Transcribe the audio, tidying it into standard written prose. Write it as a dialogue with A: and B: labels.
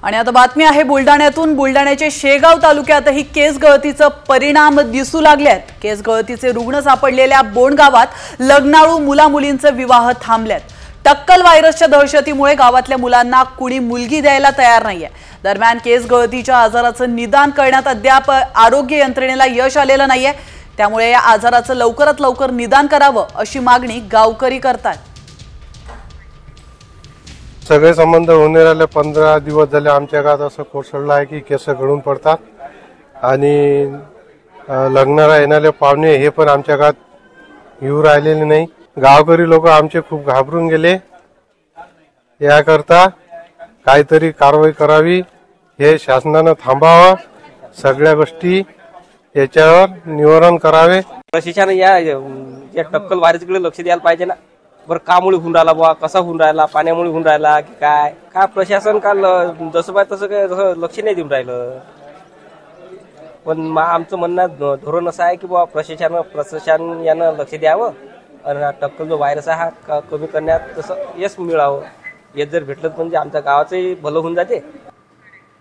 A: आणि आता बातमी आहे बुलढाण्यातून। बुलढाण्याचे शेगाव तालुक्यातही केस गळतीचे परिणाम दिसू लागले आहेत। केस गळतीचे रुग्ण सापडलेल्या बोंड गावात लग्नाळू मुला-मुलींचे विवाह थांबलेत। टक्कल व्हायरसच्या दहशतीमुळे गावातल्या मुलांना कुणी मुलगी द्यायला तयार नाहीये। दरम्यान केस गळतीच्या आजाराचे निदान करण्यात अद्याप आरोग्य यंत्रणेला यश आलेलं नाहीये। त्यामुळे या आजाराचे लवकरात लवकर निदान करावं अशी मागणी गावकरी करतात।
B: सगळे संबंध होऊन राहिले 15 दिवस झाले आमच्या गावात असं कोसळलं आहे की केस गळून पडतात आणि लग्नाला येणारे पाहुणे हे पण आमच्या गावात येऊ राहिलेले नाही। गावकरी लोक आमचे खूप घाबरून गेले। याकरता काहीतरी कारवाई करावी, हे शासनाने थांबावं, सगळ्या गोष्टी याच्यावर निवारण करावे।
C: प्रशासन या टक्कल व्हायरसकडे लक्ष द्यायला पाहिजे ना। बरं कामुळे होऊन राहिला बुवा, कसा होऊन राहिला, पाण्यामुळे होऊन राहिला की काय प्रशासन काल जसं पाय तसं काय लक्ष नाही देऊन राहिलं। पण आमचं म्हणणं धोरण असं आहे की बुवा प्रशासन यानं लक्ष द्यावं आणि टक्कल जो व्हायरस आहे हा कमी करण्यात तसं यश मिळावं। यश जर भेटलं म्हणजे आमच्या गावाचंही भलं होऊन जाते।